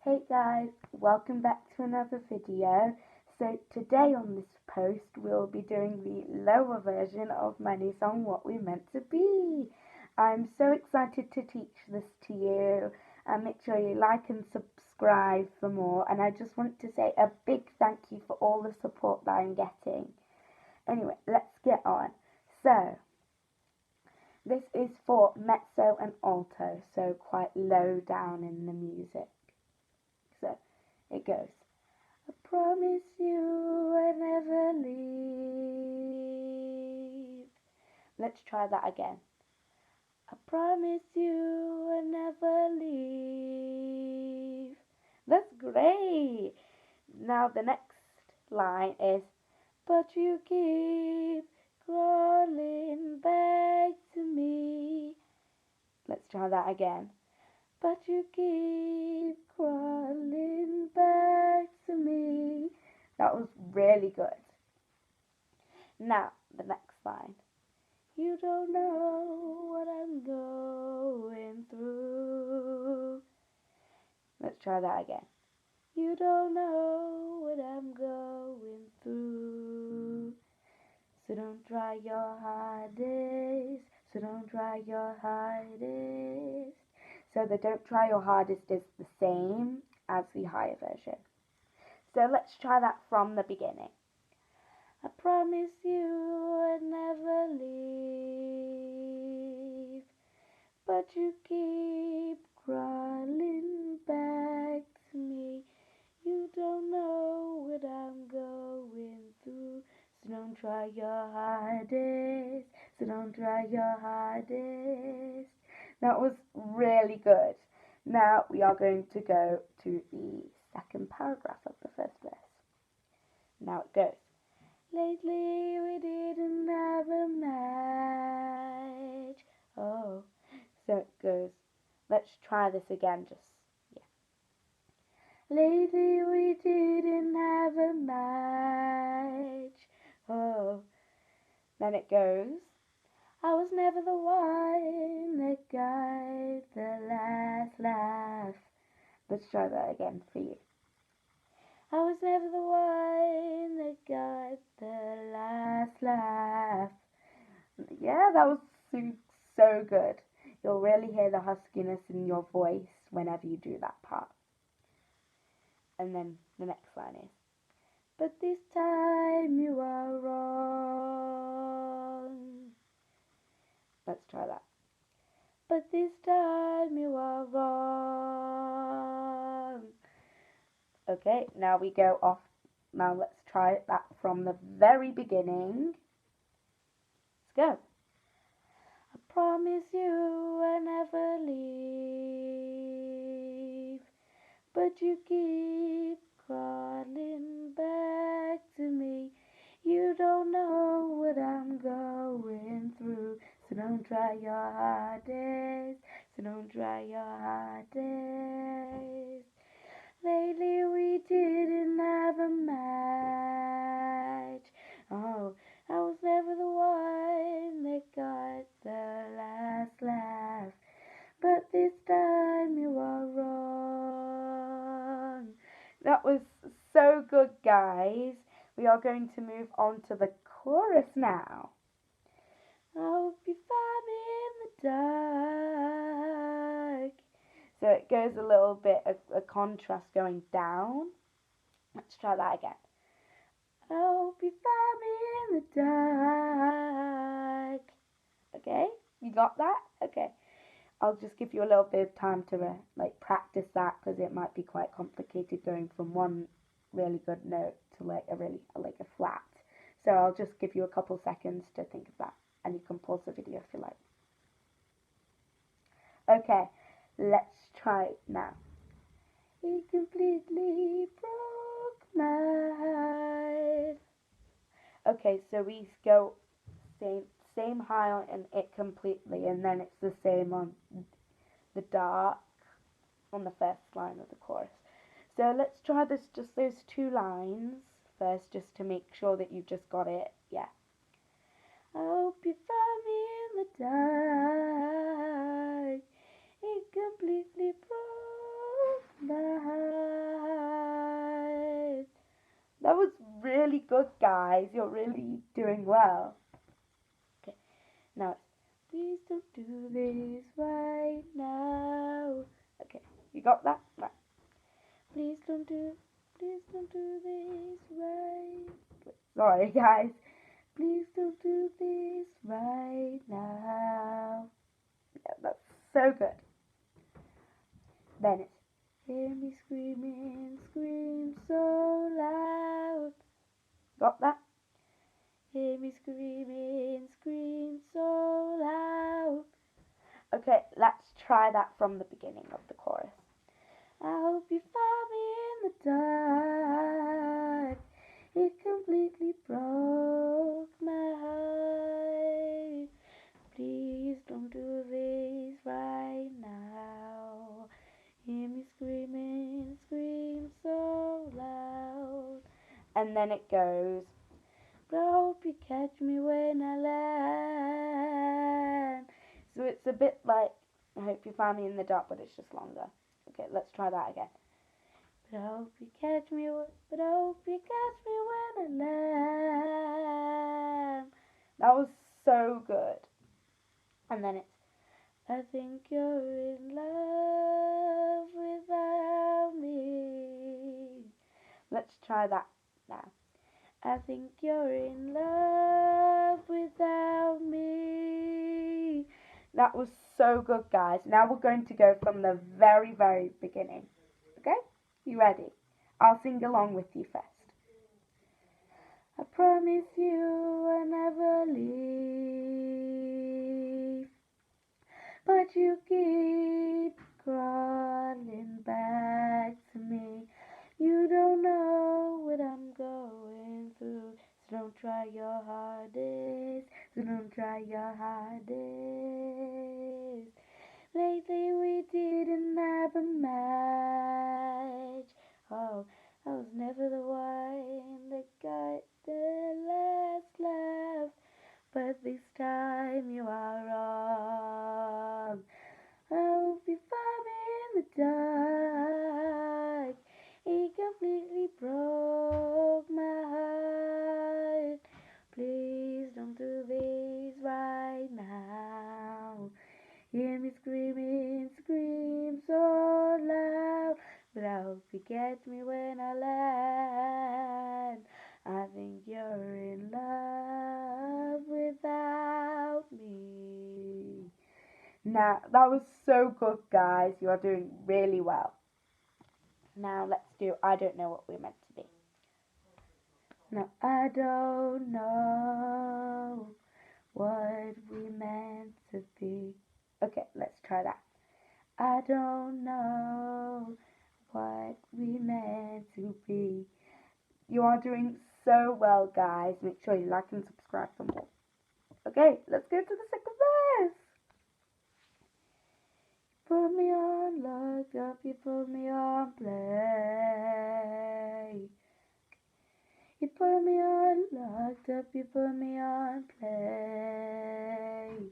Hey guys, welcome back to another video. So today on this post we'll be doing the lower version of my new song What We Meant to Be. I'm so excited to teach this to you, and make sure you like and subscribe for more, and I just want to say a big thank you for all the support that I'm getting. Anyway, let's get on. So this is for mezzo and alto, so quite low down in the music. So it goes, I promise you I'll never leave. Let's try that again. I promise you I'll never leave. That's great. Now the next line is, but you keep crawling back to me. Let's try that again. But you keep crawling back to me. That was really good. Now, the next line. You don't know what I'm going through. Let's try that again. You don't know what I'm going through. So don't try your hardest. So don't try your hardest. So the don't try your hardest is the same as the higher version. So let's try that from the beginning. I promise you I'd never leave, but you keep crawling back to me. You don't know what I'm going through, so don't try your hardest, so don't try your hardest. That was really good. Now we are going to go to the second paragraph of the first verse. Now it goes, lately we didn't have a match. Oh, so it goes, let's try this again, just, yeah. Lately we didn't have a match. Oh, then it goes, I was never the one that got the last laugh. Let's try that again for you. I was never the one that got the last laugh. Yeah, that was so good. You'll really hear the huskiness in your voice whenever you do that part. And then the next line is, but this time you are wrong. Let's try that. But this time you are wrong. Okay, now we go off. Now let's try that from the very beginning. Let's go. I promise you I'll never leave, but you keep crawling back to me. You don't know what I'm going through, so don't try your hardest, so don't try your hardest. Lately we didn't have a match. Oh, I was never the one that got the last laugh, but this time you are wrong. That was so good, guys. We are going to move on to the chorus now. I hope you find me in the dark. So it goes a little bit, a contrast going down. Let's try that again. I hope you find me in the dark. Okay, you got that? Okay. I'll just give you a little bit of time to practice that, because it might be quite complicated going from one really good note to a flat. So I'll just give you a couple seconds to think of that, and you can pause the video if you like. Okay, let's try it now. It completely broke my heart. Okay, so we go same high on it completely, and then it's the same on the dark on the first line of the chorus. So let's try this, just those two lines first, just to make sure that you've just got it. Yeah. I hope you find me in the dark. It completely broke my really good, guys. You're really doing well. Okay, now it's please don't do this right now. Okay, you got that? Right. Please don't do this right. Sorry, guys. Please don't do this right now. Yeah, that's so good. Then it's hear me screaming, scream so loud. Got that? Hear me screaming, scream so loud. Okay, let's try that from the beginning of the chorus. I hope you find me in the dark. It completely broke my heart. Please don't do this right now. Hear me screaming, scream so loud. And then it goes, but I hope you catch me when I land. So it's a bit like, I hope you find me in the dark, but it's just longer. Okay, let's try that again. But I hope you catch me, but I hope you catch me when I land. That was so good. And then it's, I think you're in love without me. Let's try that now. I think you're in love without me. That was so good, guys. Now we're going to go from the very, very beginning. Okay? You ready? I'll sing along with you first. I promise you I'll never leave, but you keep crawling back to me. You don't know what I'm going through, so don't try your hardest, so don't try your hardest. Lately we didn't have a match. Oh, I was never the one that got the last laugh, but this time you are wrong. I hope you find me in the dark. It completely broke my heart. Please don't do this right now. Hear me screaming, scream so loud. But I hope you catch me when I land. I think you're in love without me. Now, that was so good, guys. You are doing really well. Now, let's do I Don't Know What We're Meant to Be. Now, I don't know what we meant to be. Okay, let's try that. I don't know what we meant to be. You are doing so well, guys. Make sure you like and subscribe for more. Okay, let's go to the second verse. Put me on locked up, you put me on play. You put me on locked up, you put me on play.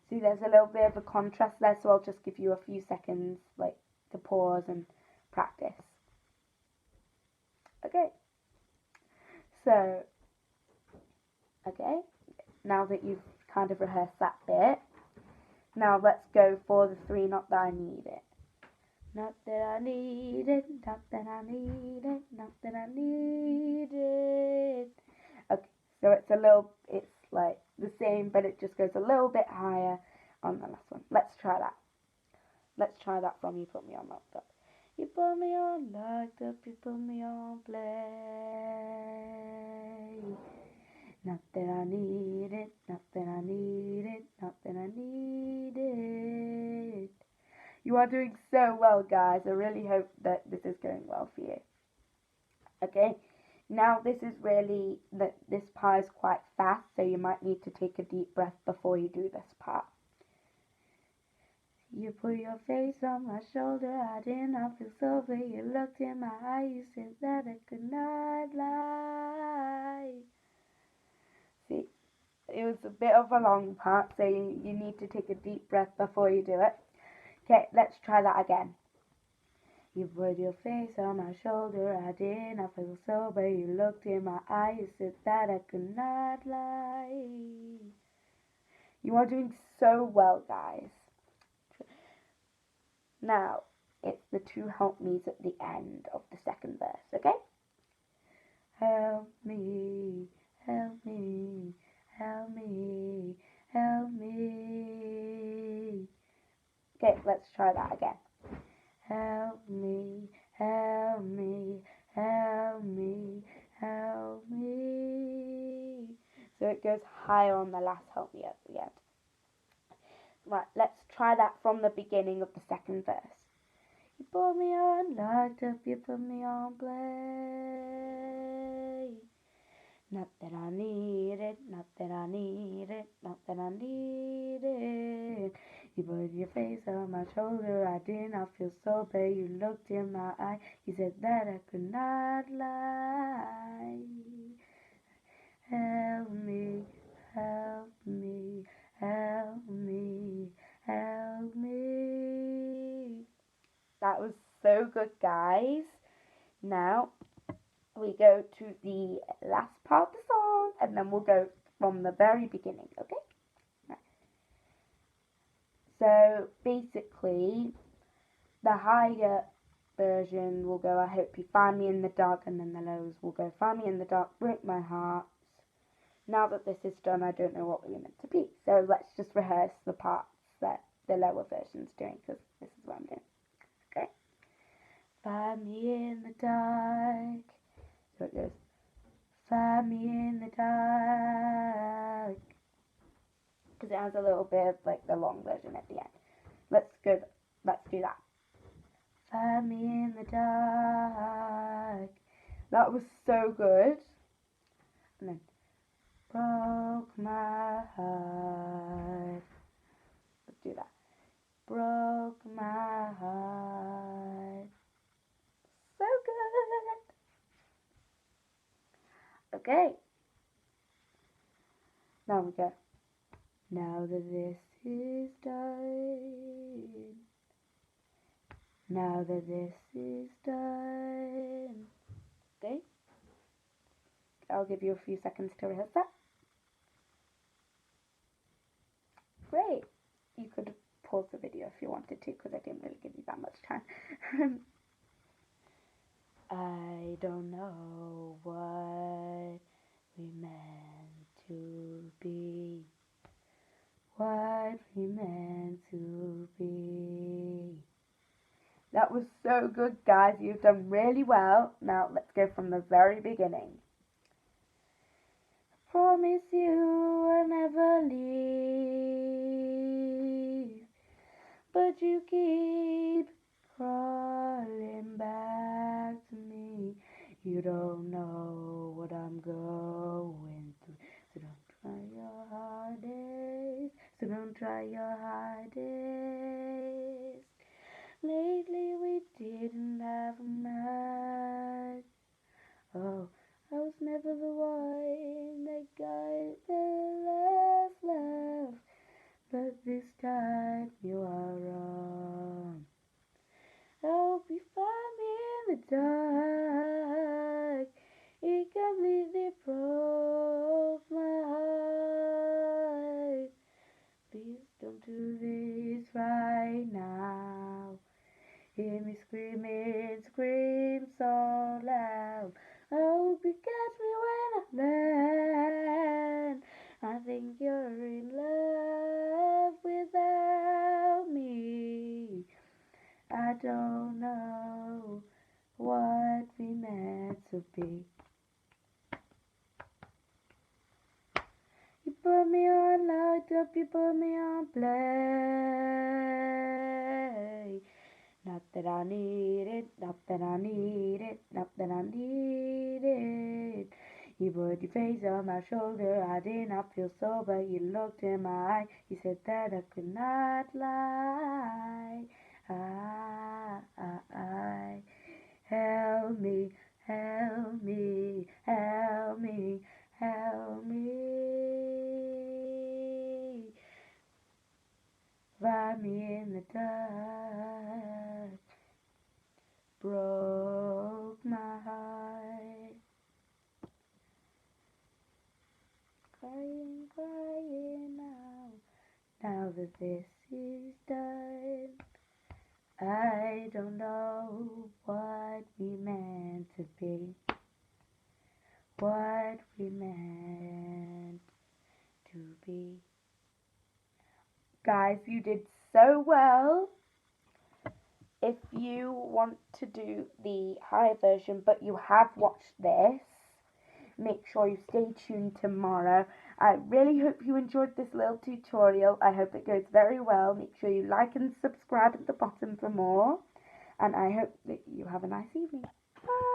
See, there's a little bit of a contrast there, so I'll just give you a few seconds, like, to pause and practice. Okay. So, okay, now that you've kind of rehearsed that bit, now let's go for the three, not that I need it. Not that I need it, not that I need it, not that I need it. Okay, so it's like the same, but it just goes a little bit higher on the last one. Let's try that. Let's try that from You Put Me On Locked Up. You put me on locked up, you put me on play. Not that I need it, not that I need it, not that I need it. You are doing so well, guys. I really hope that this is going well for you. Okay, now this part is quite fast, so you might need to take a deep breath before you do this part. You put your face on my shoulder, I did not feel sober. You looked in my eye, you said that I could not lie. See, it was a bit of a long part, so you need to take a deep breath before you do it. Okay, let's try that again. You put your face on my shoulder, I did not feel sober. You looked in my eyes, you said that I could not lie. You are doing so well, guys. Now, it's the two help me's at the end of the second verse, okay? Help me, help me, help me, help me. Okay, let's try that again. Help me, help me, help me, help me. So it goes higher on the last help me at the end. Right, let's try that from the beginning of the second verse. You put me on locked up, you put me on play. Not that I need it, not that I need it, not that I need it. You put your face on my shoulder, I did not feel sober. You looked in my eye, you said that I could not lie. Help me, help me, help me, help me. That was so good, guys. Now we go to the last part of the song, and then we'll go from the very beginning, okay? Right. So basically, the higher version will go, I hope you find me in the dark, and then the lows will go, find me in the dark, break my heart. Now that this is done, I don't know what we're meant to be. So let's just rehearse the parts that the lower version's doing, because this is what I'm doing. Okay? Find me in the dark. So it goes, find me in the dark. Because it has a little bit of like the long version at the end. Let's do that. Find me in the dark. That was so good. And then broke my heart. Let's do that. Broke my heart. So good. Okay. Now we go. Now that this is done. Now that this is done. Okay. I'll give you a few seconds to rehearse that. Great. You could pause the video if you wanted to, because I didn't really give you that much time. I don't know what we meant to be. What we meant to be. That was so good, guys. You've done really well. Now let's go from the very beginning. Promise you I'll never leave, but you keep crawling back to me. You don't know what I'm going through, so don't try your hardest. So don't try your hardest. Lately we didn't have much. Oh, I was never the one that got the love. But this time you are wrong. I hope you find me in the dark. It completely broke my heart. Please don't do this right now. Hear me screaming, scream so loud. I hope you catch me when I land. I think you're in love without me. I don't know what we meant to be. You put me on locked up, you put me on play. Not that I need it, not that I need it, not that I need it. You put your face on my shoulder, I did not feel sober. You looked in my eye, you said that I could not lie. Help me, help me, help me, help me. Find me in the dark. broke my heart. Crying, crying now that this is done. I don't know what we meant to be, what we meant to be. Guys, you did so well. If you want to do the higher version but you have watched this, make sure you stay tuned tomorrow. I really hope you enjoyed this little tutorial. I hope it goes very well. Make sure you like and subscribe at the bottom for more. And I hope that you have a nice evening. Bye.